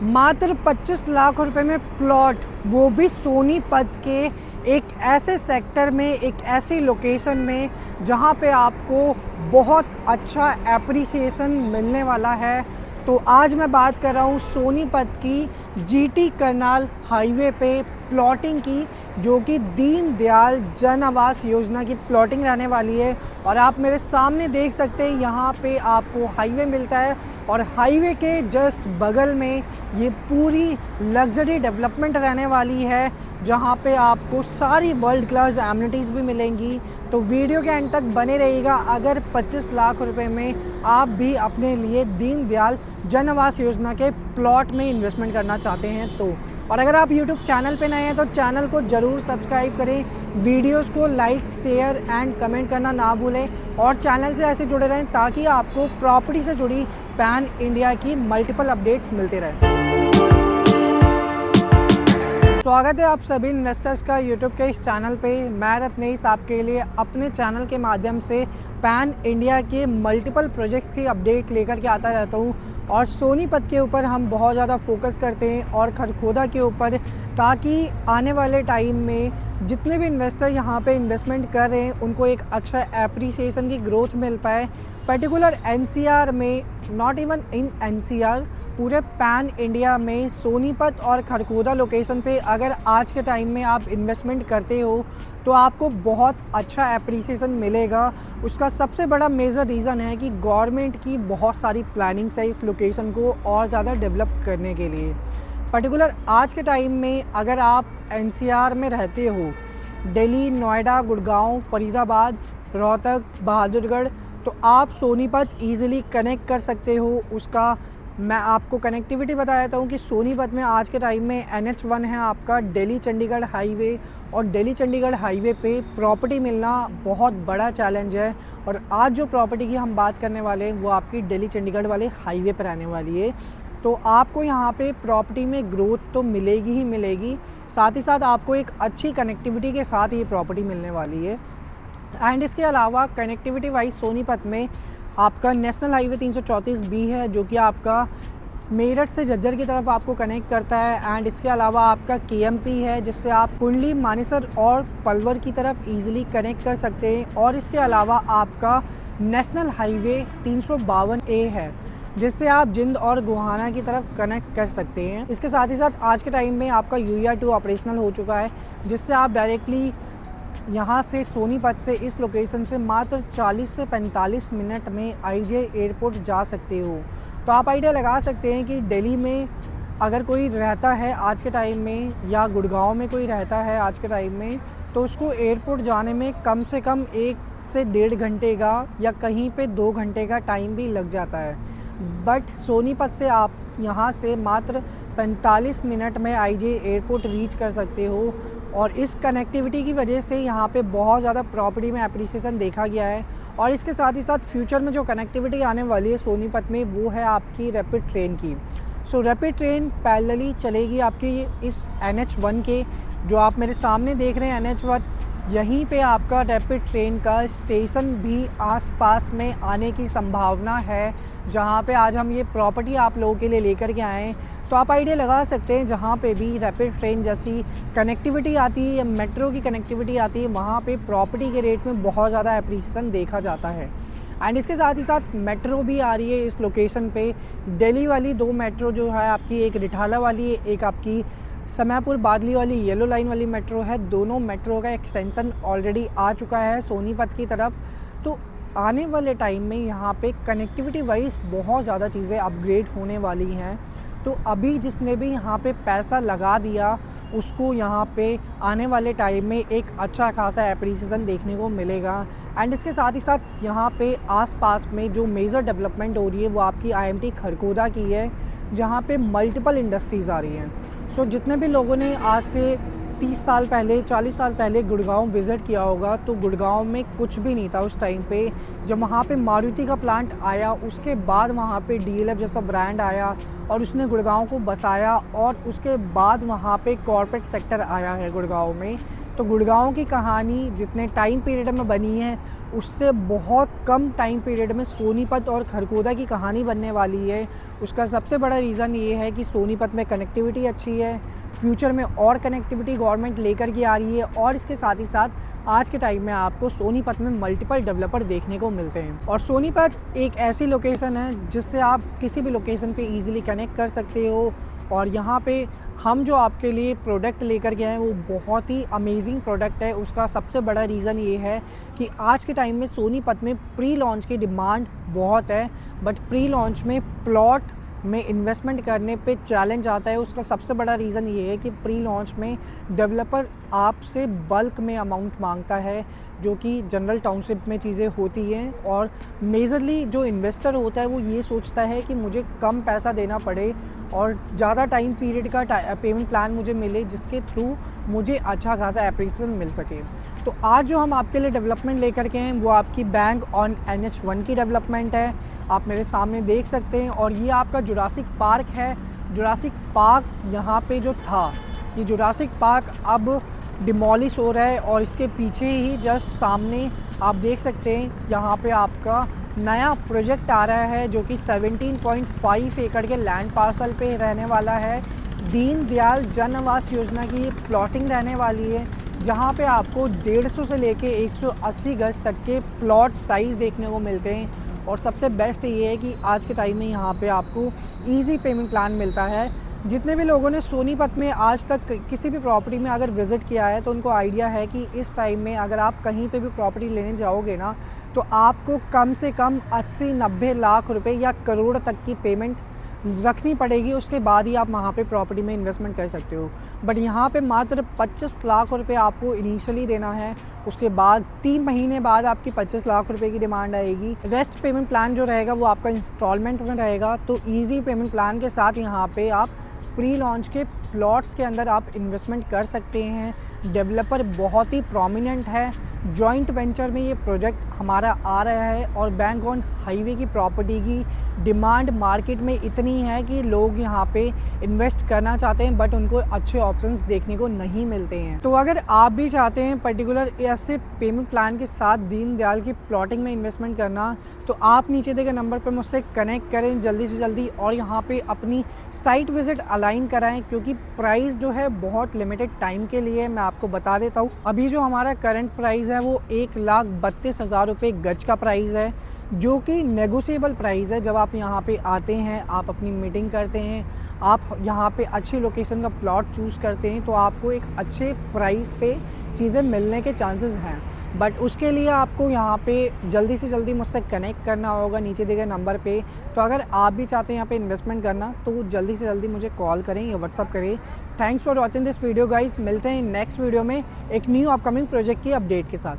मात्र 25 लाख रुपए में प्लॉट, वो भी सोनीपत के एक ऐसे सेक्टर में, एक ऐसी लोकेशन में जहां पे आपको बहुत अच्छा एप्रिसिएशन मिलने वाला है। तो आज मैं बात कर रहा हूं सोनीपत की जीटी करनाल हाईवे पे प्लॉटिंग की, जो कि दीनदयाल जन आवास योजना की प्लॉटिंग रहने वाली है। और आप मेरे सामने देख सकते हैं यहाँ पे आपको हाईवे मिलता है और हाईवे के जस्ट बगल में ये पूरी लग्जरी डेवलपमेंट रहने वाली है, जहाँ पे आपको सारी वर्ल्ड क्लास एमिनिटीज़ भी मिलेंगी। तो वीडियो के एंड तक बने रहिएगा। अगर 25 लाख रुपए में आप भी अपने लिए दीनदयाल जन आवास योजना के प्लॉट में इन्वेस्टमेंट करना चाहते हैं तो। और अगर आप YouTube चैनल पे नए हैं तो चैनल को ज़रूर सब्सक्राइब करें, वीडियोस को लाइक, शेयर एंड कमेंट करना ना भूलें और चैनल से ऐसे जुड़े रहें ताकि आपको प्रॉपर्टी से जुड़ी पैन इंडिया की मल्टीपल अपडेट्स मिलते रहें। स्वागत है आप सभी इन्वेस्टर्स का YouTube के इस चैनल पे। मैं रत्नेश आपके लिए अपने चैनल के माध्यम से पैन इंडिया के मल्टीपल प्रोजेक्ट्स की अपडेट लेकर के आता रहता हूँ और सोनीपत के ऊपर हम बहुत ज़्यादा फोकस करते हैं और खरखोदा के ऊपर, ताकि आने वाले टाइम में जितने भी इन्वेस्टर यहाँ पे इन्वेस्टमेंट कर रहे हैं उनको एक अच्छा एप्रिसिएशन की ग्रोथ मिल पाए। पर्टिकुलर NCR में, नॉट इवन इन NCR, पूरे पैन इंडिया में सोनीपत और खरखोदा लोकेशन पे अगर आज के टाइम में आप इन्वेस्टमेंट करते हो तो आपको बहुत अच्छा एप्रिसिएशन मिलेगा। उसका सबसे बड़ा मेजर रीज़न है कि गवर्नमेंट की बहुत सारी प्लानिंग्स है इस लोकेशन को और ज़्यादा डेवलप करने के लिए। पर्टिकुलर आज के टाइम में अगर आप NCR में रहते हो, दिल्ली, नोएडा, गुड़गांव, फरीदाबाद, रोहतक, बहादुरगढ़, तो आप सोनीपत ईज़िली कनेक्ट कर सकते हो। उसका मैं आपको कनेक्टिविटी बता देता हूँ कि सोनीपत में आज के टाइम में NH1 है आपका, दिल्ली चंडीगढ़ हाईवे, और दिल्ली चंडीगढ़ हाईवे पे प्रॉपर्टी मिलना बहुत बड़ा चैलेंज है। और आज जो प्रॉपर्टी की हम बात करने वाले हैं वो आपकी दिल्ली चंडीगढ़ वाले हाईवे पर रहने वाली है। तो आपको यहाँ पे प्रॉपर्टी में ग्रोथ तो मिलेगी ही मिलेगी, साथ ही साथ आपको एक अच्छी कनेक्टिविटी के साथ ये प्रॉपर्टी मिलने वाली है। एंड इसके अलावा कनेक्टिविटी वाइज सोनीपत में आपका नेशनल हाईवे 334B है, जो कि आपका मेरठ से झज्जर की तरफ आपको कनेक्ट करता है। एंड इसके अलावा आपका KMP है, जिससे आप कुंडली, मानेसर और पलवल की तरफ इजीली कनेक्ट कर सकते हैं। और इसके अलावा आपका नेशनल हाईवे 352A है, जिससे आप जिंद और गोहाना की तरफ कनेक्ट कर सकते हैं। इसके साथ ही साथ आज के टाइम में आपका UER2 ऑपरेशनल हो चुका है, जिससे आप डायरेक्टली यहाँ से सोनीपत से इस लोकेशन से मात्र 40 से 45 मिनट में IJ एयरपोर्ट जा सकते हो। तो आप आइडिया लगा सकते हैं कि दिल्ली में अगर कोई रहता है आज के टाइम में, या गुड़गांव में कोई रहता है आज के टाइम में, तो उसको एयरपोर्ट जाने में कम से कम 1 से 1.5 घंटे का, या कहीं पे 2 घंटे का टाइम भी लग जाता है। बट सोनीपत से आप यहाँ से मात्र 45 मिनट में IJ एयरपोर्ट रीच कर सकते हो। और इस कनेक्टिविटी की वजह से यहाँ पे बहुत ज़्यादा प्रॉपर्टी में एप्रिसिएशन देखा गया है। और इसके साथ ही साथ फ्यूचर में जो कनेक्टिविटी आने वाली है सोनीपत में, वो है आपकी रैपिड ट्रेन की। सो रैपिड ट्रेन पैरेलली चलेगी आपकी इस NH1 के, जो आप मेरे सामने देख रहे हैं NH1, यहीं पे आपका रैपिड ट्रेन का स्टेशन भी आसपास में आने की संभावना है, जहाँ पे आज हम ये प्रॉपर्टी आप लोगों के लिए लेकर के आए हैं। तो आप आइडिया लगा सकते हैं, जहाँ पे भी रैपिड ट्रेन जैसी कनेक्टिविटी आती है या मेट्रो की कनेक्टिविटी आती है, वहाँ पे प्रॉपर्टी के रेट में बहुत ज़्यादा एप्रिसिएशन देखा जाता है। एंड इसके साथ ही साथ मेट्रो भी आ रही है इस लोकेशन पे। दिल्ली वाली 2 मेट्रो जो है आपकी, एक रिठाला वाली, एक आपकी समयपुर बादली वाली येलो लाइन वाली मेट्रो है। दोनों मेट्रो का एक्सटेंशन ऑलरेडी आ चुका है सोनीपत की तरफ। तो आने वाले टाइम में यहाँ पे कनेक्टिविटी वाइज बहुत ज़्यादा चीज़ें अपग्रेड होने वाली हैं। तो अभी जिसने भी यहाँ पे पैसा लगा दिया, उसको यहाँ पे आने वाले टाइम में एक अच्छा खासा एप्रिसिएशन देखने को मिलेगा। एंड इसके साथ ही साथ यहाँ पे आसपास में जो मेजर डेवलपमेंट हो रही है वो आपकी IMT खरखोदा की है, जहाँ पे मल्टीपल इंडस्ट्रीज़ आ रही हैं। सो जितने भी लोगों ने आज से 30 साल पहले, 40 साल पहले गुड़गांव विज़िट किया होगा, तो गुड़गांव में कुछ भी नहीं था उस टाइम पे। जब वहाँ पे मारुति का प्लांट आया, उसके बाद वहाँ पे DLF जैसा ब्रांड आया और उसने गुड़गांव को बसाया, और उसके बाद वहाँ पे कॉर्पोरेट सेक्टर आया है गुड़गांव में, तो गुड़गांव की कहानी जितने टाइम पीरियड में बनी है उससे बहुत कम टाइम पीरियड में सोनीपत और खरगोदा की कहानी बनने वाली है। उसका सबसे बड़ा रीज़न ये है कि सोनीपत में कनेक्टिविटी अच्छी है, फ्यूचर में और कनेक्टिविटी गवर्नमेंट लेकर के आ रही है और इसके साथ ही साथ आज के टाइम में आपको सोनीपत में मल्टीपल डेवलपर देखने को मिलते हैं। और सोनीपत एक ऐसी लोकेशन है जिससे आप किसी भी लोकेशन पे इजीली कनेक्ट कर सकते हो। और यहाँ पे हम जो आपके लिए प्रोडक्ट लेकर गए हैं वो बहुत ही अमेजिंग प्रोडक्ट है। उसका सबसे बड़ा रीज़न ये है कि आज के टाइम में सोनीपत में प्री लॉन्च की डिमांड बहुत है, बट प्री लॉन्च में प्लॉट में इन्वेस्टमेंट करने पे चैलेंज आता है। उसका सबसे बड़ा रीज़न ये है कि प्री लॉन्च में डेवलपर आपसे बल्क में अमाउंट मांगता है, जो कि जनरल टाउनशिप में चीज़ें होती हैं। और मेजरली जो इन्वेस्टर होता है वो ये सोचता है कि मुझे कम पैसा देना पड़े और ज़्यादा टाइम पीरियड का पेमेंट प्लान मुझे मिले, जिसके थ्रू मुझे अच्छा खासा एप्रिसिएशन मिल सके। तो आज जो हम आपके लिए डेवलपमेंट लेकर के हैं वो आपकी बैंक ऑन NH1 की डेवलपमेंट है। आप मेरे सामने देख सकते हैं और ये आपका जुरासिक पार्क है। जुरासिक पार्क यहाँ पे जो था, ये जुरासिक पार्क अब डिमोलिश हो रहा है और इसके पीछे ही जस्ट सामने आप देख सकते हैं यहाँ पे आपका नया प्रोजेक्ट आ रहा है जो कि 17.5 एकड़ के लैंड पार्सल पे रहने वाला है। दीनदयाल जन आवास योजना की ये प्लॉटिंग रहने वाली है, जहाँ पे आपको 150 से लेके 180 गज तक के प्लॉट साइज़ देखने को मिलते हैं। और सबसे बेस्ट ये है कि आज के टाइम में यहाँ पे आपको इजी पेमेंट प्लान मिलता है। जितने भी लोगों ने सोनीपत में आज तक किसी भी प्रॉपर्टी में अगर विज़िट किया है तो उनको आइडिया है कि इस टाइम में अगर आप कहीं पे भी प्रॉपर्टी लेने जाओगे ना तो आपको कम से कम 80-90 लाख रुपए या करोड़ तक की पेमेंट रखनी पड़ेगी, उसके बाद ही आप वहाँ पे प्रॉपर्टी में इन्वेस्टमेंट कर सकते हो। बट यहाँ पे मात्र 25 लाख रुपए आपको इनिशियली देना है, उसके बाद 3 महीने बाद आपकी 25 लाख रुपए की डिमांड आएगी। रेस्ट पेमेंट प्लान जो रहेगा वो आपका इंस्टॉलमेंट में रहेगा। तो ईजी पेमेंट प्लान के साथ यहाँ पे आप प्री लॉन्च के प्लॉट्स के अंदर आप इन्वेस्टमेंट कर सकते हैं। डेवलपर बहुत ही प्रोमिनेंट है, जॉइंट वेंचर में ये प्रोजेक्ट हमारा आ रहा है और बैंक ऑन हाईवे की प्रॉपर्टी की डिमांड मार्केट में इतनी है कि लोग यहाँ पे इन्वेस्ट करना चाहते हैं, बट उनको अच्छे ऑप्शंस देखने को नहीं मिलते हैं। तो अगर आप भी चाहते हैं पर्टिकुलर ऐसे पेमेंट प्लान के साथ दीनदयाल की प्लॉटिंग में इन्वेस्टमेंट करना, तो आप नीचे दिए गए नंबर पर मुझसे कनेक्ट करें जल्दी से जल्दी और यहाँ पे अपनी साइट विजिट अलाइन कराएं, क्योंकि प्राइस जो है बहुत लिमिटेड टाइम के लिए। मैं आपको बता देता हूँ, अभी जो हमारा करंट प्राइस है वो 1,32,000 रुपये गज का प्राइस है, जो कि नेगोशिएबल प्राइस है। जब आप यहाँ पे आते हैं, आप अपनी मीटिंग करते हैं, आप यहाँ पे अच्छी लोकेशन का प्लॉट चूज़ करते हैं, तो आपको एक अच्छे प्राइस पे चीज़ें मिलने के चांसेस हैं। बट उसके लिए आपको यहाँ पे जल्दी से जल्दी मुझसे कनेक्ट करना होगा नीचे दिए गए नंबर पे। तो अगर आप भी चाहते हैं यहाँ पे इन्वेस्टमेंट करना तो जल्दी से जल्दी मुझे कॉल करें या व्हाट्सअप करें। Thanks for watching this video guys. मिलते हैं नेक्स्ट वीडियो में एक न्यू अपकमिंग प्रोजेक्ट की अपडेट के साथ।